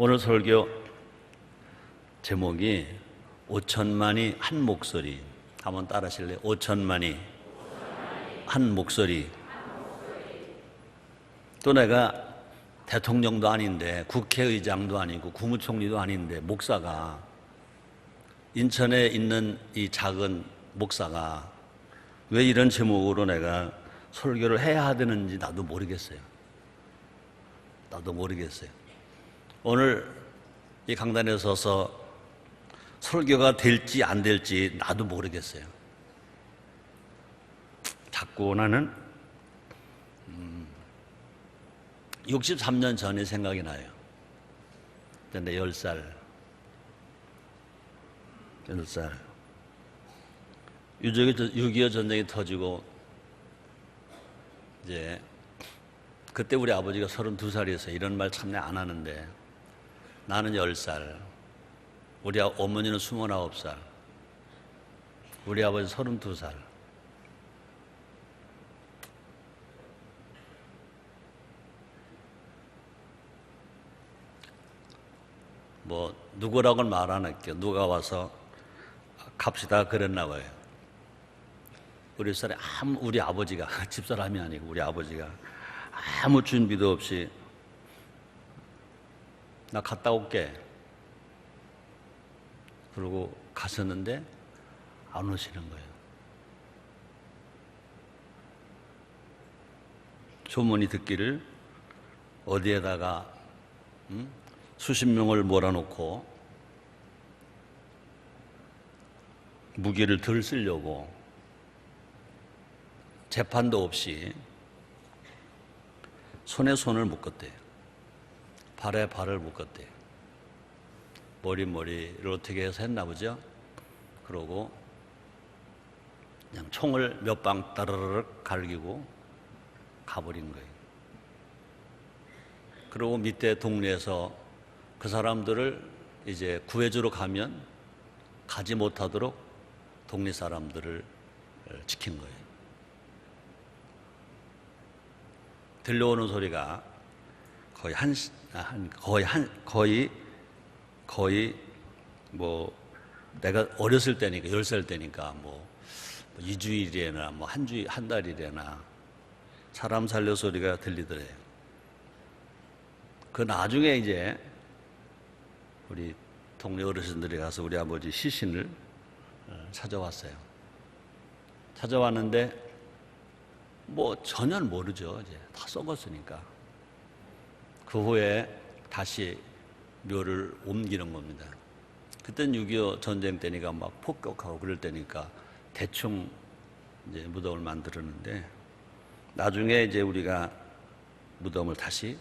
오늘 설교 제목이 5천만이 한 목소리. 한번 따라 하실래요? 5천만이 한 목소리. 또 내가 대통령도 아닌데 국회의장도 아니고 국무총리도 아닌데 목사가, 인천에 있는 이 작은 목사가 왜 이런 제목으로 내가 설교를 해야 되는지 나도 모르겠어요. 오늘 이 강단에 서서 설교가 될지 안 될지 나도 모르겠어요. 자꾸 나는 63년 전이 생각이 나요. 근데 10살 6.25 전쟁이 터지고 이제 그때 우리 아버지가 32살이어서 이런 말 참 안 하는데, 나는 10살, 우리 어머니는 29살, 우리 아버지 32살. 뭐 누구라고는 말 안 할게요. 누가 와서 갑시다 그랬나 봐요. 우리 아버지가 집사람이 아니고 우리 아버지가 아무 준비도 없이 나 갔다 올게 그러고 갔었는데 안 오시는 거예요. 소문이 듣기를 어디에다가 수십 명을 몰아놓고 무기를 덜 쓰려고 재판도 없이 손에 손을 묶었대요. 발에 발을 묶었대요. 머리를 어떻게 해서 했나 보죠. 그러고 그냥 총을 몇 방 따르르륵 갈기고 가버린 거예요. 그리고 밑에 동네에서 그 사람들을 이제 구해주러 가면 가지 못하도록 동네 사람들을 지킨 거예요. 들려오는 소리가 거의 뭐 내가 어렸을 때니까 10살 때니까 뭐 2주일이나 뭐 한 달이래나 사람 살려 소리가 들리더래요. 그 나중에 이제 우리 동네 어르신들이 가서 우리 아버지 시신을 찾아왔어요. 찾아왔는데 뭐 전혀 모르죠. 이제 다 썩었으니까. 그 후에 다시 묘를 옮기는 겁니다. 그때는 6.25 전쟁 때니까 막 폭격하고 그럴 때니까 대충 이제 무덤을 만들었는데, 나중에 이제 우리가 무덤을 다시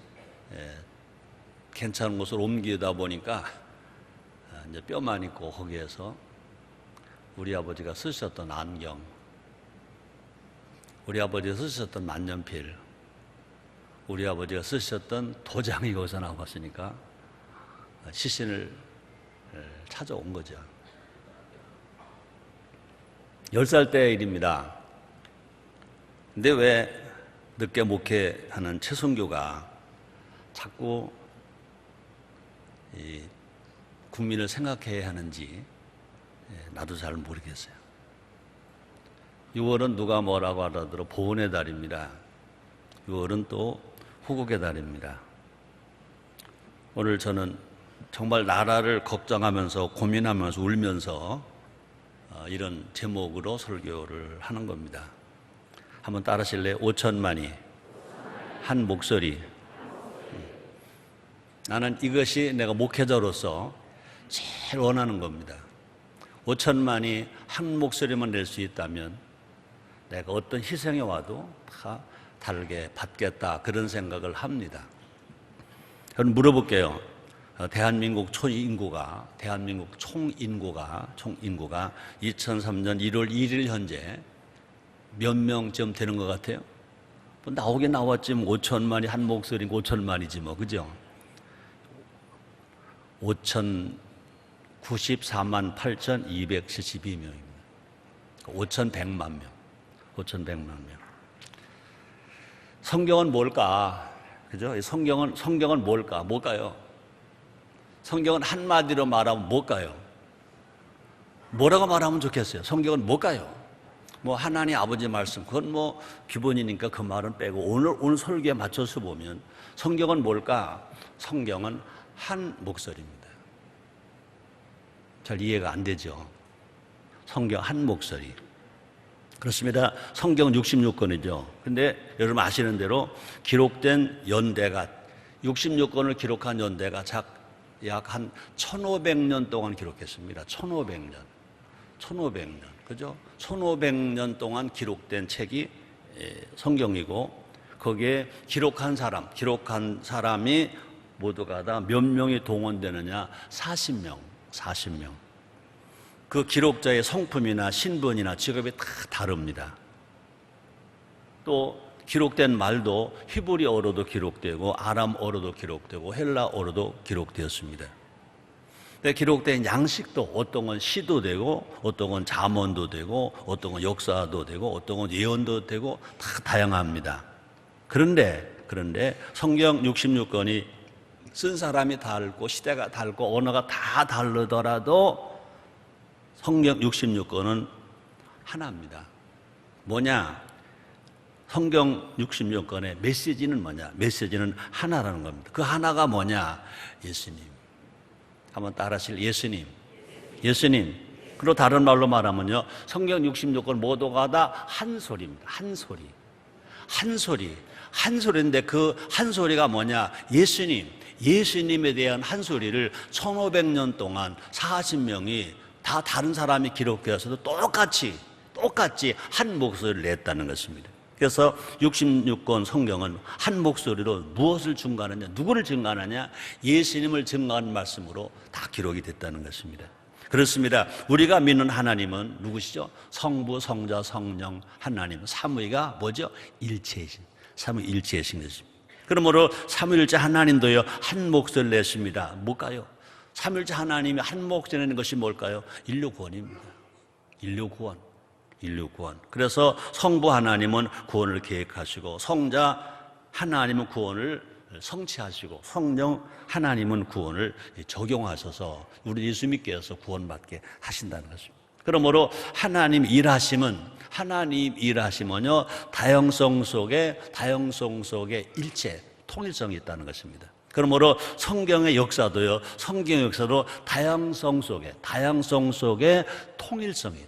괜찮은 곳으로 옮기다 보니까 이제 뼈만 있고, 거기에서 우리 아버지가 쓰셨던 안경, 우리 아버지가 쓰셨던 만년필, 우리 아버지가 쓰셨던 도장이 거기서 나왔으니까 시신을 찾아온 거죠. 10살 때의 일입니다. 근데 왜 늦게 목회하는 최순교가 자꾸 이 국민을 생각해야 하는지 나도 잘 모르겠어요. 6월은 누가 뭐라고 하더라도 보훈의 달입니다. 6월은 또 후국의 달입니다. 오늘 저는 정말 나라를 걱정하면서 고민하면서 울면서 이런 제목으로 설교를 하는 겁니다. 한번 따라 하실래요? 5천만이 한 목소리. 나는 이것이 내가 목회자로서 제일 원하는 겁니다. 5천만이 한 목소리만 낼 수 있다면 내가 어떤 희생에 와도 다 다르게 받겠다, 그런 생각을 합니다. 저는 물어볼게요. 대한민국 총인구가 2003년 1월 1일 현재 몇 명쯤 되는 것 같아요? 뭐 나오긴 나왔지, 뭐 5천만이 한 목소리니까 5천만이지 뭐, 그죠? 5,094만 8,272명입니다. 5,100만 명. 성경은 뭘까? 그죠? 성경은 뭘까요? 성경은 한마디로 말하면 못 가요. 뭐라고 말하면 좋겠어요? 성경은 못 가요. 뭐 하나님 아버지 말씀, 그건 뭐 기본이니까 그 말은 빼고 오늘 설교에 맞춰서 보면 성경은 뭘까? 성경은 한 목소리입니다. 잘 이해가 안 되죠? 성경 한 목소리. 그렇습니다. 성경은 66권이죠. 근데 여러분 아시는 대로 기록된 연대가 66권을 기록한 연대가 약 한 1500년 동안 기록했습니다. 1500년. 그죠? 1500년 동안 기록된 책이 성경이고 거기에 기록한 사람이 모두가 다 몇 명이 동원되느냐? 40명. 그 기록자의 성품이나 신분이나 직업이 다 다릅니다. 또 기록된 말도 히브리어로도 기록되고 아람어로도 기록되고 헬라어로도 기록되었습니다. 근데 기록된 양식도 어떤 건 시도 되고 어떤 건 잠언도 되고 어떤 건 역사도 되고 어떤 건 예언도 되고 다 다양합니다. 그런데 성경 66권이 쓴 사람이 다르고 시대가 다르고 언어가 다 다르더라도 성경 66권은 하나입니다. 뭐냐? 성경 66권의 메시지는 뭐냐? 메시지는 하나라는 겁니다. 그 하나가 뭐냐? 예수님. 한번 따라하실 예수님. 그리고 다른 말로 말하면요. 성경 66권 모두가 다 한 소리입니다. 한 소리인데 그 한 소리가 뭐냐? 예수님에 대한 한 소리를 1500년 동안 40명이 다 다른 사람이 기록되어서도 똑같이 한 목소리를 냈다는 것입니다. 그래서 66권 성경은 한 목소리로 무엇을 증거하느냐, 누구를 증거하느냐, 예수님을 증거하는 말씀으로 다 기록이 됐다는 것입니다. 그렇습니다. 우리가 믿는 하나님은 누구시죠? 성부, 성자, 성령 하나님. 삼위가 뭐죠? 일체이신 것입니다. 그러므로 삼위일체 하나님도요 한 목소리를 냈습니다. 뭘까요? 삼위일체 하나님이 한 목소리 내는 것이 뭘까요? 인류 구원입니다. 인류 구원. 그래서 성부 하나님은 구원을 계획하시고 성자 하나님은 구원을 성취하시고 성령 하나님은 구원을 적용하셔서 우리 예수 믿게 해서 구원받게 하신다는 것입니다. 그러므로 하나님 일하시면요 다양성 속에 일체 통일성이 있다는 것입니다. 그러므로 성경의 역사도 다양성 속에 통일성이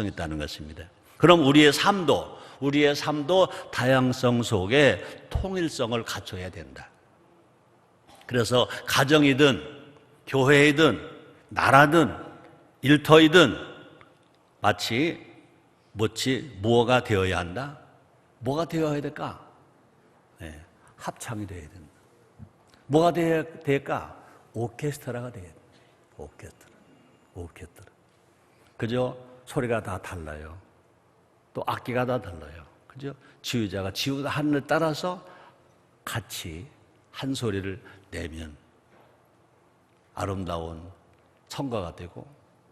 있다는 것입니다. 그럼 우리의 삶도 다양성 속에 통일성을 갖춰야 된다. 그래서 가정이든 교회이든 나라든 일터이든 마치 뭐가 되어야 한다? 뭐가 되어야 될까? 합창이 되어야 된다. 뭐가 되어야 될까? 오케스트라가 되어야 된다. 오케스트라. 그죠? 소리가 다 달라요. 또 악기가 다 달라요. 그죠? 지휘자가 하늘을 따라서 같이 한 소리를 내면 아름다운 성가가 되고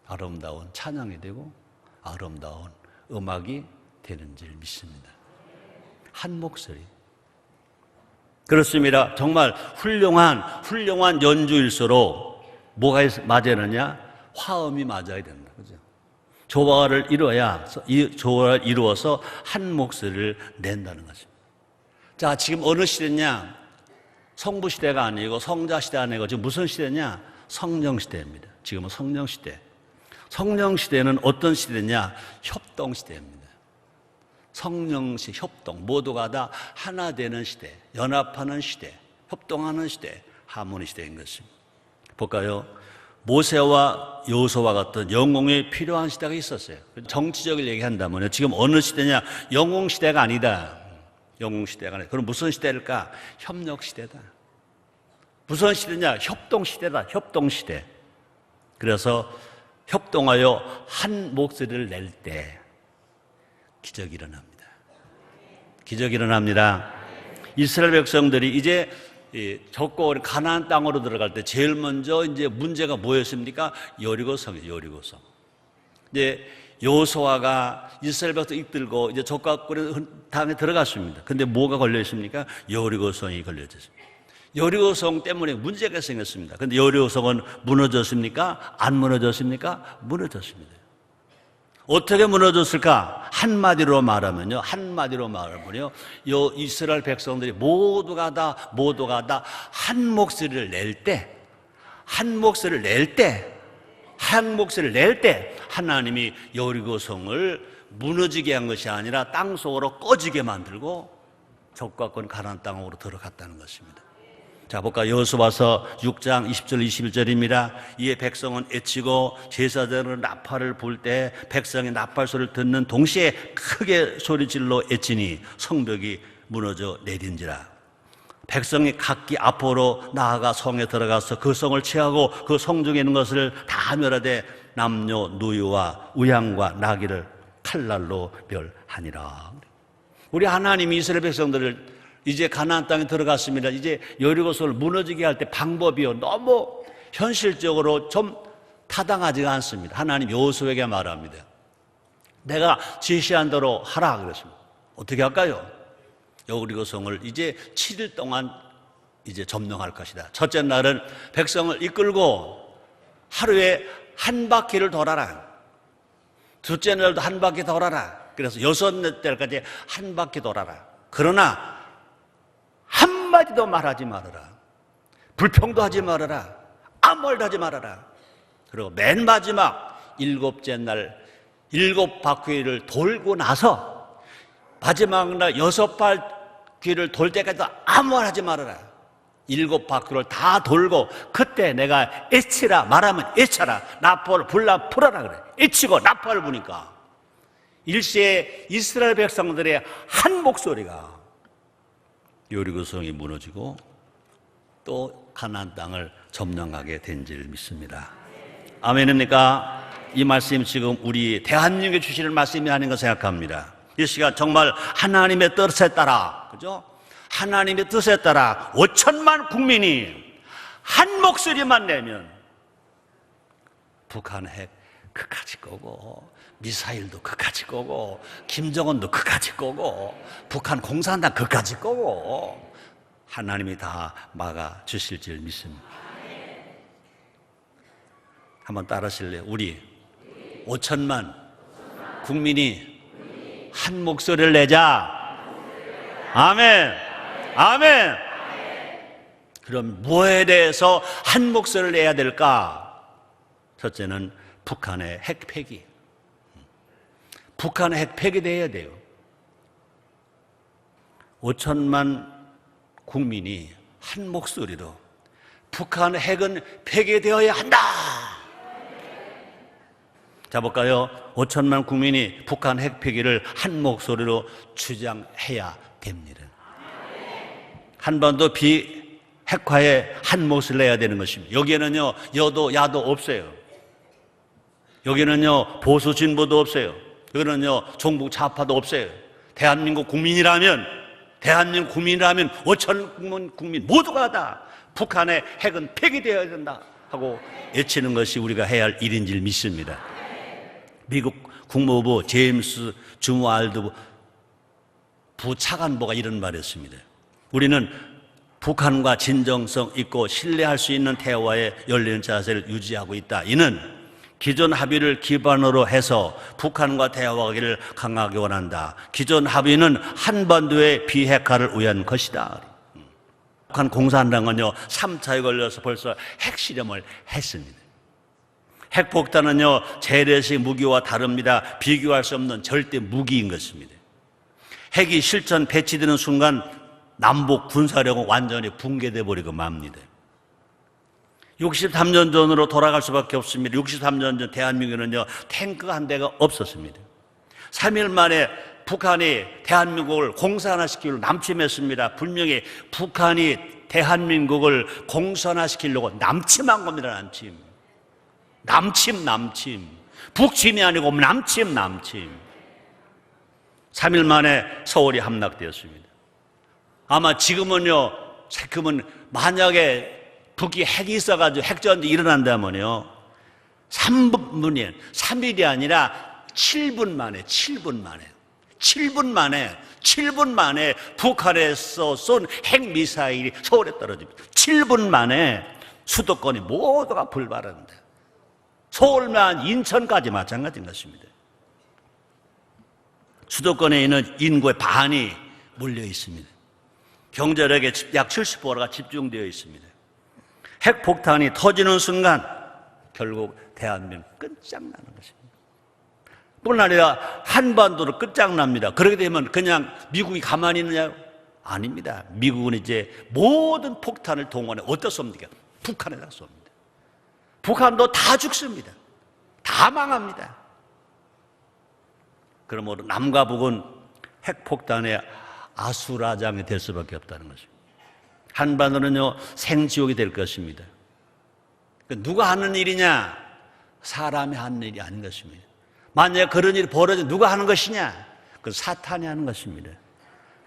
아름다운 찬양이 되고 아름다운 음악이 되는 줄 믿습니다. 한 목소리. 그렇습니다. 정말 훌륭한 연주일수록 뭐가 맞아느냐? 화음이 맞아야 된다. 그죠? 조화를 이루어서 한 목소리를 낸다는 것입니다. 자, 지금 어느 시대냐? 성부 시대가 아니고 성자 시대 아니고 지금 무슨 시대냐? 성령 시대입니다. 지금은 성령 시대. 성령 시대는 어떤 시대냐? 협동 시대입니다. 성령시 협동, 모두가 다 하나 되는 시대, 연합하는 시대, 협동하는 시대, 하모니 시대인 것입니다. 볼까요? 모세와 여호수아와 같은 영웅이 필요한 시대가 있었어요. 정치적을 얘기한다면 지금 어느 시대냐? 영웅 시대가 아니다. 그럼 무슨 시대일까? 협력 시대다. 무슨 시대냐? 협동 시대다. 협동 시대. 그래서 협동하여 한 목소리를 낼 때 기적이 일어납니다. 이스라엘 백성들이 이제 적고 가나안 땅으로 들어갈 때 제일 먼저 이제 문제가 뭐였습니까? 여리고성이에요. 이제 여호수아가 이스라엘 백성 이끌고 이제 적과 땅에 들어갔습니다. 근데 뭐가 걸려 있습니까? 여리고성이 걸려 있습니다. 여리고성 때문에 문제가 생겼습니다. 그런데 여리고성은 무너졌습니까? 안 무너졌습니까? 무너졌습니다. 어떻게 무너졌을까? 한마디로 말하면요, 이스라엘 백성들이 모두가 다 한 목소리를 낼 때 하나님이 여리고성을 무너지게 한 것이 아니라 땅속으로 꺼지게 만들고 적과권 가나안 땅으로 들어갔다는 것입니다. 자, 볼까? 여호수아서 6장 20절 21절입니다. 이에 백성은 애치고 제사장은 나팔을 불 때 백성이 나팔 소리를 듣는 동시에 크게 소리질러 애치니 성벽이 무너져 내린지라. 백성이 각기 앞으로 나아가 성에 들어가서 그 성을 취하고 그 성중에 있는 것을 다 멸하되 남녀 누이와 우양과 나귀를 칼날로 멸하니라. 우리 하나님이 이스라엘 백성들을 이제 가나안 땅에 들어갔습니다. 이제 여리고성을 무너지게 할 때 방법이요, 너무 현실적으로 좀 타당하지가 않습니다. 하나님 여호수아에게 말합니다. 내가 지시한 대로 하라 그랬습니다. 어떻게 할까요? 여리고성을 이제 7일 동안 이제 점령할 것이다. 첫째 날은 백성을 이끌고 하루에 한 바퀴를 돌아라. 둘째 날도 한 바퀴 돌아라. 그래서 여섯째 날까지 한 바퀴 돌아라. 그러나 한마디도 말하지 말아라. 불평도 하지 말아라. 아무 말도 하지 말아라. 그리고 맨 마지막 7째 날 7바퀴를 돌고 나서 마지막 날 6바퀴를 돌 때까지 아무 말 하지 말아라. 7바퀴를 다 돌고 그때 내가 애치라 말하면 애쳐라. 나팔을 불라 풀어라 그래. 애치고 나팔을 부니까 일시에 이스라엘 백성들의 한 목소리가 여리고성이 무너지고 또 가나안 땅을 점령하게 된 줄 믿습니다. 아멘입니까? 이 말씀 지금 우리 대한민국에 주시는 말씀이 아닌가 생각합니다. 이 시간 정말 하나님의 뜻에 따라, 그죠? 하나님의 뜻에 따라 5천만 국민이 한 목소리만 내면 북한 핵 그까지 거고 미사일도 그까지 거고 김정은도 그까지 거고 북한 공산당 그까지 거고 하나님이 다 막아주실 줄 믿습니다. 한번 따라하실래요? 우리 5천만 국민이 한 목소리를 내자. 아멘. 아멘. 그럼 뭐에 대해서 한 목소리를 내야 될까? 첫째는 북한의 핵 폐기. 북한의 핵 폐기돼야 돼요. 5천만 국민이 한 목소리로 북한 핵은 폐기되어야 한다. 자, 볼까요? 5천만 국민이 북한 핵 폐기를 한 목소리로 주장해야 됩니다. 한반도 비핵화에 한 목소리를 내야 되는 것입니다. 여기에는요, 여도, 야도 없어요. 여기는요, 보수 진보도 없어요. 여기는요, 종북 좌파도 없어요. 대한민국 국민이라면 5천 국민 모두가 다 북한의 핵은 폐기되어야 된다 하고 외치는 것이 우리가 해야 할 일인 줄 믿습니다. 미국 국무부 제임스 주무알드 부차관보가 이런 말을 했습니다. 우리는 북한과 진정성 있고 신뢰할 수 있는 대화에 열리는 자세를 유지하고 있다. 이는 기존 합의를 기반으로 해서 북한과 대화하기를 강하게 원한다. 기존 합의는 한반도의 비핵화를 위한 것이다. 북한 공산당은요, 3차에 걸려서 벌써 핵실험을 했습니다. 핵폭탄은요, 재래식 무기와 다릅니다. 비교할 수 없는 절대 무기인 것입니다. 핵이 실전 배치되는 순간 남북 군사력은 완전히 붕괴돼 버리고 맙니다. 63년 전으로 돌아갈 수밖에 없습니다. 63년 전 대한민국에는요, 탱크 한 대가 없었습니다. 3일 만에 북한이 대한민국을 공산화시키려고 남침했습니다. 분명히 북한이 대한민국을 공산화시키려고 남침한 겁니다. 남침. 북침이 아니고 남침. 3일 만에 서울이 함락되었습니다. 아마 지금은 만약에 북이 핵이 있어가지고 핵전쟁이 일어난다면요, 3일이 아니라 7분 만에 7분 만에 북한에서 쏜 핵미사일이 서울에 떨어집니다. 7분 만에 수도권이 모두가 불발하는데, 서울만 인천까지 마찬가지인 것입니다. 수도권에 있는 인구의 반이 몰려 있습니다. 경제력의 약 70%가 집중되어 있습니다. 핵폭탄이 터지는 순간 결국 대한민국 끝장나는 것입니다. 뿐 아니라 한반도도 끝장납니다. 그렇게 되면 그냥 미국이 가만히 있느냐? 아닙니다. 미국은 이제 모든 폭탄을 동원해 어디다 쏩니까? 북한에다 쏩니다. 북한도 다 죽습니다. 다 망합니다. 그러므로 남과 북은 핵폭탄의 아수라장이 될 수밖에 없다는 것입니다. 한반도는요, 생지옥이 될 것입니다. 누가 하는 일이냐? 사람이 하는 일이 아닌 것입니다. 만약에 그런 일이 벌어져 누가 하는 것이냐? 그 사탄이 하는 것입니다.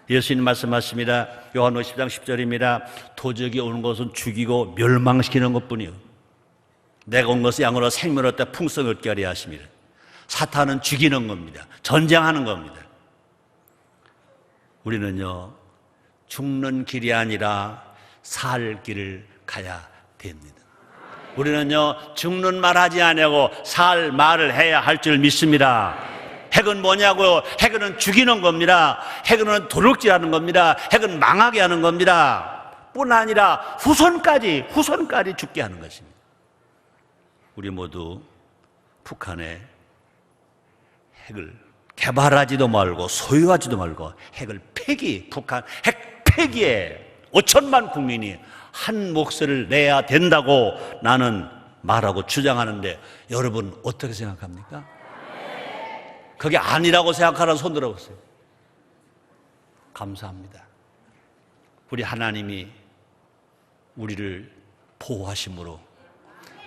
예수님 말씀하십니다. 요한복음 10장 10절입니다. 도적이 오는 것은 죽이고 멸망시키는 것뿐이요, 내가 온 것은 양으로 생명을 얻다 풍성을 얻게 하려 하십니다. 사탄은 죽이는 겁니다. 전쟁하는 겁니다. 우리는요, 죽는 길이 아니라 살 길을 가야 됩니다. 우리는요, 죽는 말 하지 아니하고 살 말을 해야 할 줄 믿습니다. 핵은 뭐냐고요? 핵은 죽이는 겁니다. 핵은 도둑질하는 겁니다. 핵은 망하게 하는 겁니다. 뿐 아니라 후손까지 죽게 하는 것입니다. 우리 모두 북한의 핵을 개발하지도 말고 소유하지도 말고 핵을 북한 핵 폐기에 5천만 국민이 한 목소리를 내야 된다고 나는 말하고 주장하는데, 여러분 어떻게 생각합니까? 그게 아니라고 생각하라는 손 들어보세요. 감사합니다. 우리 하나님이 우리를 보호하심으로,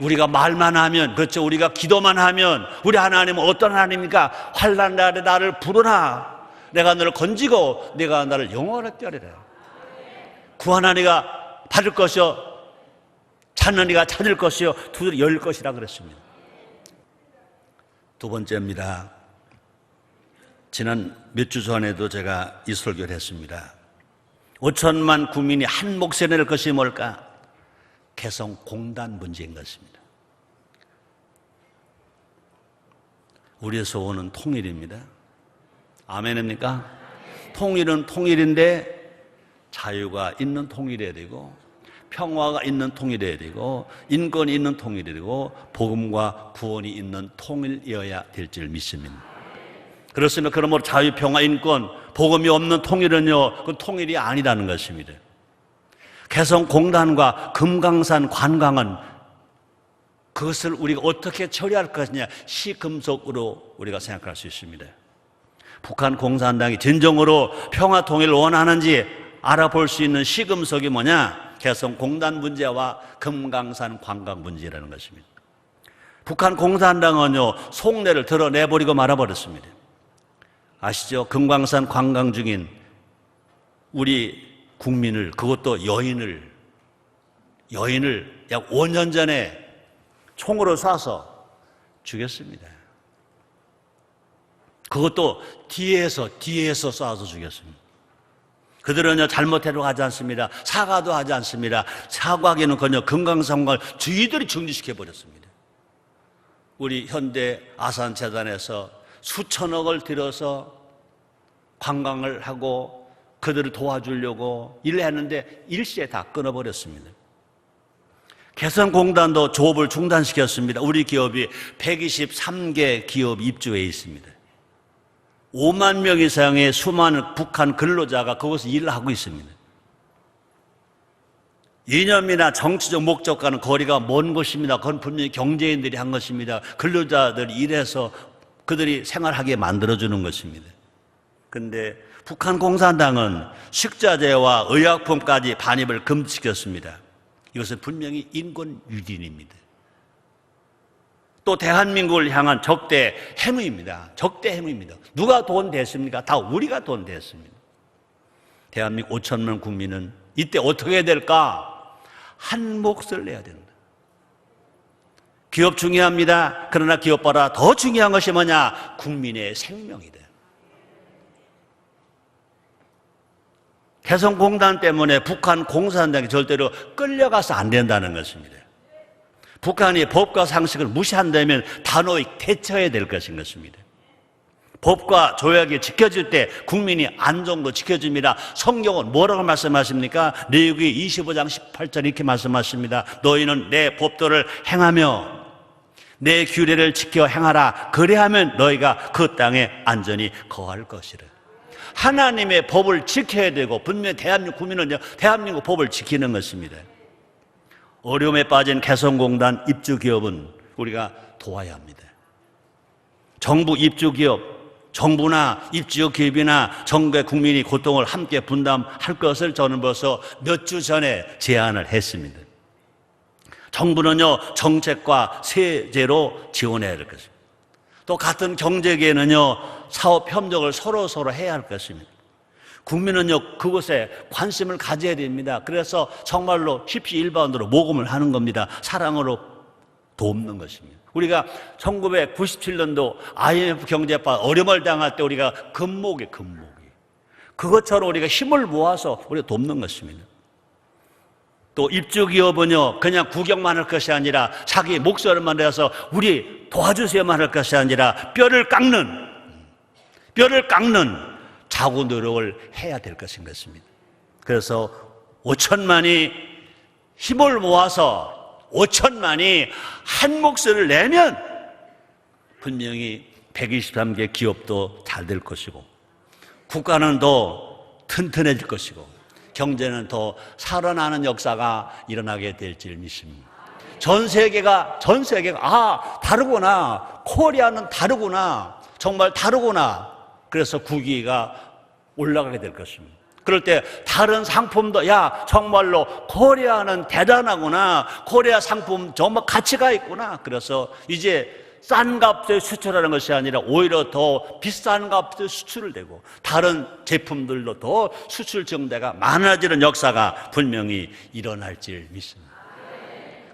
우리가 말만 하면, 그렇죠, 우리가 기도만 하면, 우리 하나님은 어떤 하나님입니까? 환난 날에 나를 부르라, 내가 너를 건지고 내가 나를 영원하게 하리라. 구하나 네가 받을 것이요, 찾는 네가 찾을 것이요, 두드려 열 것이라 그랬습니다. 두 번째입니다. 지난 몇 주 전에도 제가 이 설교를 했습니다. 5천만 국민이 한 몫에 낼 것이 뭘까? 개성공단 문제인 것입니다. 우리의 소원은 통일입니다. 아멘입니까? 통일은 통일인데 자유가 있는 통일이어야 되고, 평화가 있는 통일이어야 되고, 인권이 있는 통일이어야 되고, 복음과 구원이 있는 통일이어야 될 줄 믿습니다. 그렇습니다. 그러므로 자유, 평화, 인권, 복음이 없는 통일은요, 그 통일이 아니라는 것입니다. 개성공단과 금강산 관광은 그것을 우리가 어떻게 처리할 것이냐, 시금석으로 우리가 생각할 수 있습니다. 북한 공산당이 진정으로 평화 통일을 원하는지 알아볼 수 있는 시금석이 뭐냐? 개성공단 문제와 금강산 관광 문제라는 것입니다. 북한 공산당은요, 속내를 드러내버리고 말아버렸습니다. 아시죠? 금강산 관광 중인 우리 국민을, 그것도 여인을 약 5년 전에 총으로 쏴서 죽였습니다. 그것도 뒤에서 쏴서 죽였습니다. 그들은요, 잘못해도 하지 않습니다. 사과도 하지 않습니다. 사과하기는커녕 금강산관을 저희들이 정지시켜버렸습니다. 우리 현대 아산재단에서 수천억을 들여서 관광을 하고 그들을 도와주려고 일을 했는데 일시에 다 끊어버렸습니다. 개성공단도 조업을 중단시켰습니다. 우리 기업이 123개 기업이 입주해 있습니다. 5만 명 이상의 수많은 북한 근로자가 거기서 일을 하고 있습니다. 이념이나 정치적 목적과는 거리가 먼 것입니다. 그건 분명히 경제인들이 한 것입니다. 근로자들이 일해서 그들이 생활하게 만들어주는 것입니다. 그런데 북한 공산당은 식자재와 의약품까지 반입을 금지시켰습니다. 이것은 분명히 인권 유린입니다. 또 대한민국을 향한 적대 행위입니다. 적대 행위입니다. 누가 돈 댔습니까? 다 우리가 돈 댔습니다. 대한민국 5천만 국민은 이때 어떻게 해야 될까? 한 몫을 내야 된다. 기업 중요합니다. 그러나 기업보다 더 중요한 것이 뭐냐? 국민의 생명이다. 개성공단 때문에 북한 공산당이 절대로 끌려가서 안 된다는 것입니다. 북한이 법과 상식을 무시한다면 단호히 대처해야 될 것인 것입니다. 법과 조약이 지켜질 때 국민이 안정도 지켜집니다. 성경은 뭐라고 말씀하십니까? 레위기 25장 18절 이렇게 말씀하십니다. 너희는 내 법도를 행하며 내 규례를 지켜 행하라. 그래야면 너희가 그 땅에 안전히 거할 것이라. 하나님의 법을 지켜야 되고, 분명히 대한민국 국민은요, 대한민국 법을 지키는 것입니다. 어려움에 빠진 개성공단 입주기업은 우리가 도와야 합니다. 정부 입주기업, 정부나 입주기업이나 전국의 국민이 고통을 함께 분담할 것을 저는 벌써 몇 주 전에 제안을 했습니다. 정부는요, 정책과 세제로 지원해야 할 것입니다. 또 같은 경제계는요, 사업 협력을 서로 해야 할 것입니다. 국민은요, 그것에 관심을 가져야 됩니다. 그래서 정말로 십시일반으로 모금을 하는 겁니다. 사랑으로 돕는 것입니다. 우리가 1997년도 IMF 경제파 어려움을 당할 때 우리가 금목이 그것처럼 우리가 힘을 모아서 우리가 돕는 것입니다. 또 입주기업은요, 그냥 구경만 할 것이 아니라 자기 목소리만 내서 우리 도와주세요만 할 것이 아니라 뼈를 깎는 자구 노력을 해야 될 것인 것입니다. 그래서 5천만이 힘을 모아서 5천만이 한 목소리를 내면 분명히 123개 기업도 잘 될 것이고, 국가는 더 튼튼해질 것이고, 경제는 더 살아나는 역사가 일어나게 될지를 믿습니다. 전 세계가 다르구나, 코리아는 다르구나, 정말 다르구나. 그래서 국위가 올라가게 될 것입니다. 그럴 때 다른 상품도 정말로 코리아는 대단하구나, 코리아 상품 정말 가치가 있구나. 그래서 이제 싼 값에 수출하는 것이 아니라 오히려 더 비싼 값에 수출을 되고, 다른 제품들도 더 수출 증대가 많아지는 역사가 분명히 일어날지 믿습니다.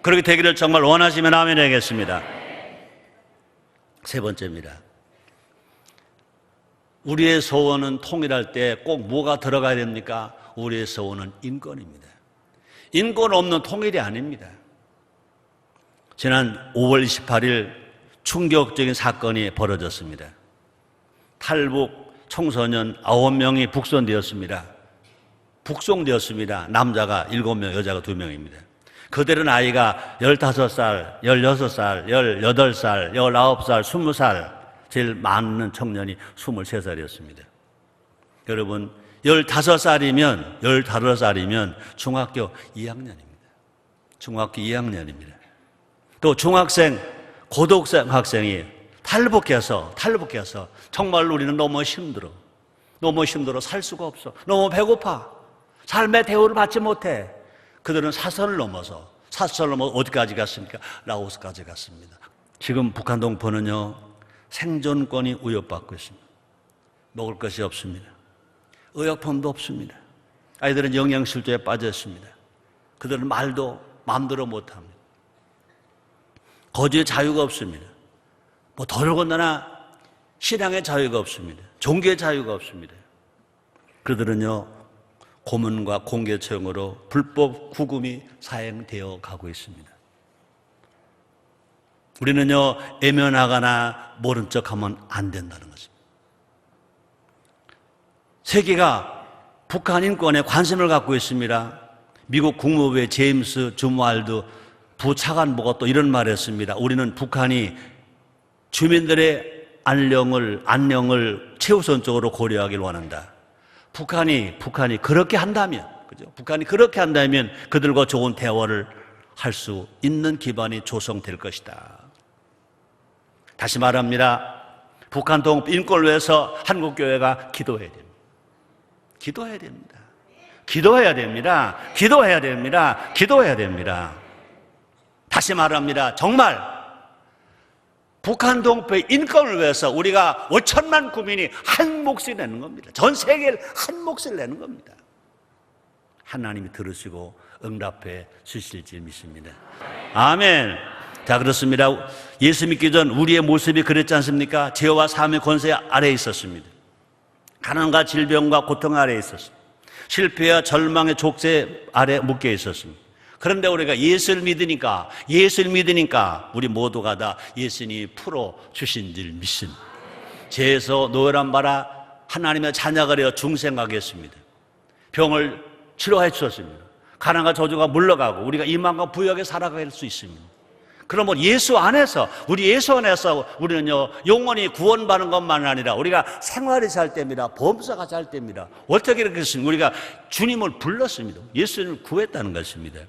그렇게 되기를 정말 원하시면 아멘 하겠습니다. 세 번째입니다. 우리의 소원은 통일할 때 꼭 뭐가 들어가야 됩니까? 우리의 소원은 인권입니다. 인권 없는 통일이 아닙니다. 지난 5월 28일 충격적인 사건이 벌어졌습니다. 탈북 청소년 9명이 북송되었습니다. 남자가 7명, 여자가 2명입니다. 그들은 아이가 15살, 16살, 18살, 19살, 20살, 제일 많은 청년이 23살이었습니다. 여러분, 15살이면 중학교 2학년입니다. 중학교 2학년입니다. 또 중학생, 고등학생 학생이 탈북해서 정말로 우리는 너무 힘들어 살 수가 없어, 너무 배고파, 삶의 대우를 받지 못해. 그들은 사선을 넘어서 어디까지 갔습니까? 라오스까지 갔습니다. 지금 북한 동포는요, 생존권이 위협받고 있습니다. 먹을 것이 없습니다. 의약품도 없습니다. 아이들은 영양실조에 빠져 있습니다. 그들은 말도 마음대로 못합니다. 거주의 자유가 없습니다. 더더군다나 신앙의 자유가 없습니다. 종교의 자유가 없습니다. 그들은요, 고문과 공개처형으로 불법 구금이 사행되어 가고 있습니다. 우리는요, 애면하거나 모른 척하면 안 된다는 것입니다. 세계가 북한 인권에 관심을 갖고 있습니다. 미국 국무부의 제임스 주무알드 부차관보가 또 이런 말을 했습니다. 우리는 북한이 주민들의 안녕을 최우선적으로 고려하길 원한다. 북한이 그렇게 한다면, 그죠? 북한이 그렇게 한다면 그들과 좋은 대화를 할 수 있는 기반이 조성될 것이다. 다시 말합니다. 북한 동포 인권을 위해서 한국교회가 기도해야 됩니다. 기도해야 됩니다. 기도해야 됩니다. 기도해야 됩니다. 기도해야 됩니다. 다시 말합니다. 정말 북한 동포의 인권을 위해서 우리가 5천만 국민이 한 몫을 내는 겁니다. 전 세계를 한 몫을 내는 겁니다. 하나님이 들으시고 응답해 주실지 믿습니다. 아멘. 자, 그렇습니다. 예수 믿기 전 우리의 모습이 그랬지 않습니까? 죄와 사함의 권세 아래에 있었습니다. 가난과 질병과 고통 아래에 있었습니다. 실패와 절망의 족쇄 아래 묶여 있었습니다. 그런데 우리가 예수를 믿으니까 우리 모두가 다 예수님이 풀어주신 줄 믿습니다. 죄에서 노열한 바라 하나님의 자녀가 되어 중생하겠습니다. 병을 치료해 주셨습니다. 가난과 저주가 물러가고 우리가 이만과 부역에 살아갈 수 있습니다. 그러면 예수 안에서 우리는요 영원히 구원받는 것만 아니라 우리가 생활이 잘 됩니다. 범사가 잘 됩니다. 어떻게 그렇겠습니까? 우리가 주님을 불렀습니다. 예수님을 구했다는 것입니다.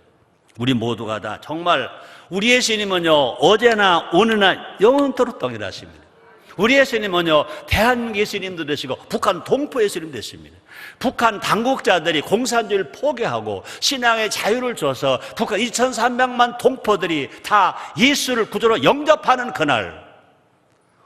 우리 모두가 다 정말 우리 예수님은요 어제나 오늘나 영원토록 동일하십니다. 우리 예수님은요 대한민국 예수님도 되시고 북한 동포 예수님 되십니다. 북한 당국자들이 공산주의를 포기하고 신앙의 자유를 줘서 북한 2300만 동포들이 다 예수를 구주로 영접하는 그날,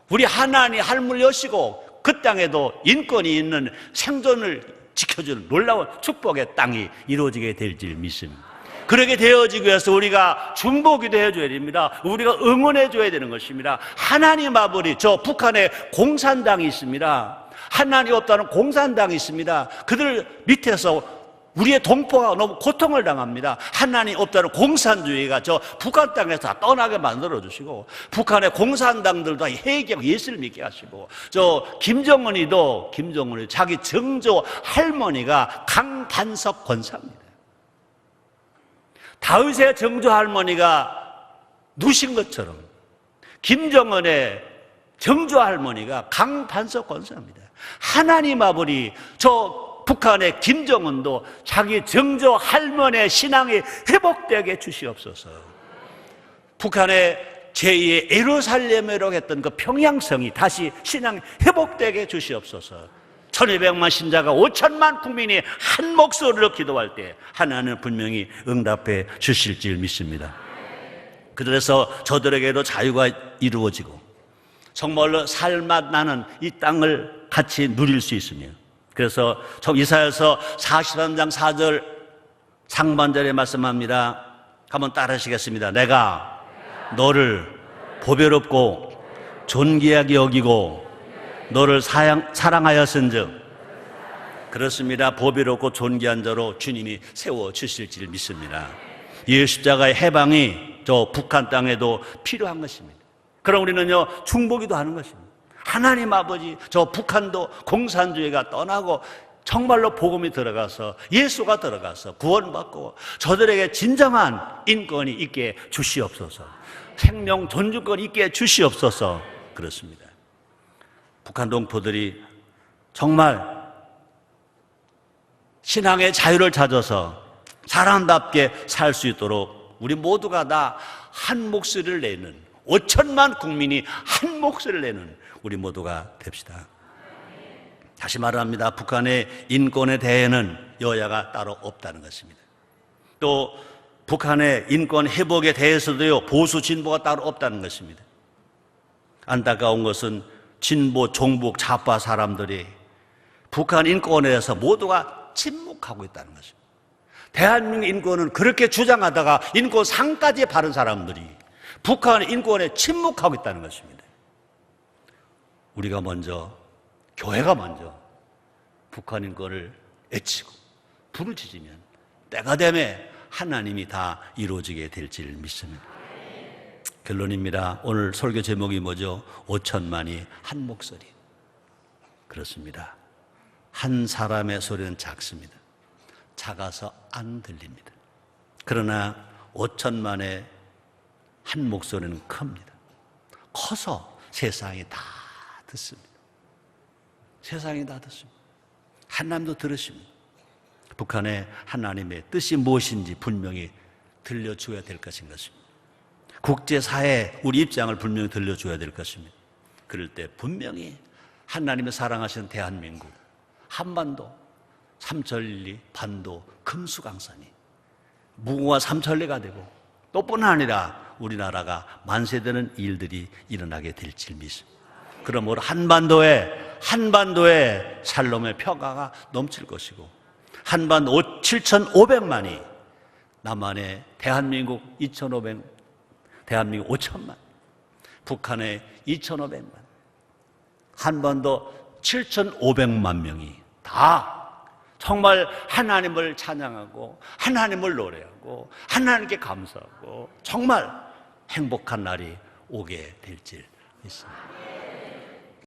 우리 하나님 할문 여시고 그 땅에도 인권이 있는 생존을 지켜주는 놀라운 축복의 땅이 이루어지게 될 줄 믿습니다. 그렇게 되어지기 위해서 우리가 중보기도 해줘야 됩니다. 우리가 응원해줘야 되는 것입니다. 하나님 아버지, 저 북한에 공산당이 있습니다. 하나님 없다는 공산당이 있습니다. 그들 밑에서 우리의 동포가 너무 고통을 당합니다. 하나님 없다는 공산주의가 저 북한 땅에서 다 떠나게 만들어주시고, 북한의 공산당들도 다 회개하고 예수를 믿게 하시고, 저 김정은이 자기 정조 할머니가 강반석 권사입니다. 다윗의 정조 할머니가 누신 것처럼 김정은의 정조 할머니가 강반석 권사입니다. 하나님 아버지, 저 북한의 김정은도 자기 정조 할머니의 신앙이 회복되게 주시옵소서. 북한의 제2의 예루살렘이라고 했던 그 평양성이 다시 신앙이 회복되게 주시옵소서. 1200만 신자가 5천만 국민이 한 목소리로 기도할 때 하나님은 분명히 응답해 주실 줄 믿습니다. 그래서 저들에게도 자유가 이루어지고 정말로 살맛 나는 이 땅을 같이 누릴 수 있으며, 그래서 이사야서 43장 4절 상반절에 말씀합니다. 한번 따라하시겠습니다. 내가 너를 보배롭고 존귀하게 여기고 너를 사랑하였은즉, 그렇습니다. 보배롭고 존귀한 자로 주님이 세워주실 줄 믿습니다. 이 십자가의 해방이 저 북한 땅에도 필요한 것입니다. 그럼 우리는요 중보기도 하는 것입니다. 하나님 아버지, 저 북한도 공산주의가 떠나고 정말로 복음이 들어가서 예수가 들어가서 구원받고 저들에게 진정한 인권이 있게 주시옵소서. 생명 존중권이 있게 주시옵소서. 그렇습니다. 북한 동포들이 정말 신앙의 자유를 찾아서 사람답게 살 수 있도록 우리 모두가 다 한 목소리를 내는, 5천만 국민이 한 목소리를 내는 우리 모두가 됩시다. 다시 말합니다. 북한의 인권에 대해는 여야가 따로 없다는 것입니다. 또 북한의 인권 회복에 대해서도요 보수 진보가 따로 없다는 것입니다. 안타까운 것은 진보, 종북, 좌파 사람들이 북한 인권에 대해서 모두가 침묵하고 있다는 것입니다. 대한민국 인권은 그렇게 주장하다가 인권상까지 바른 사람들이 북한 인권에 침묵하고 있다는 것입니다. 우리가 먼저, 교회가 먼저 북한 인권을 애치고 부르짖으면 때가 되면 하나님이 다 이루어지게 될 줄 믿습니다. 결론입니다. 오늘 설교 제목이 뭐죠? 5천만이 한 목소리. 그렇습니다. 한 사람의 소리는 작습니다. 작아서 안 들립니다. 그러나 5천만의 한 목소리는 큽니다. 커서 세상이 다 듣습니다. 세상이 다 듣습니다. 하나님도 들으십니다. 북한의 하나님의 뜻이 무엇인지 분명히 들려줘야 될 것인 것입니다. 국제사회에 우리 입장을 분명히 들려줘야 될 것입니다. 그럴 때 분명히 하나님의 사랑하시는 대한민국, 한반도, 삼천리, 반도, 금수강산이 무궁화 삼천리가 되고 또 뿐 아니라 우리나라가 만세되는 일들이 일어나게 될 줄 믿습니다. 그러므로 한반도에 살롬의 평화가 넘칠 것이고, 한반도 7,500만이 남한의 대한민국 2,500, 대한민국 5천만, 북한의 2,500만, 한반도 7,500만 명이 다 정말 하나님을 찬양하고 하나님을 노래하고 하나님께 감사하고 정말 행복한 날이 오게 될지 믿습니다.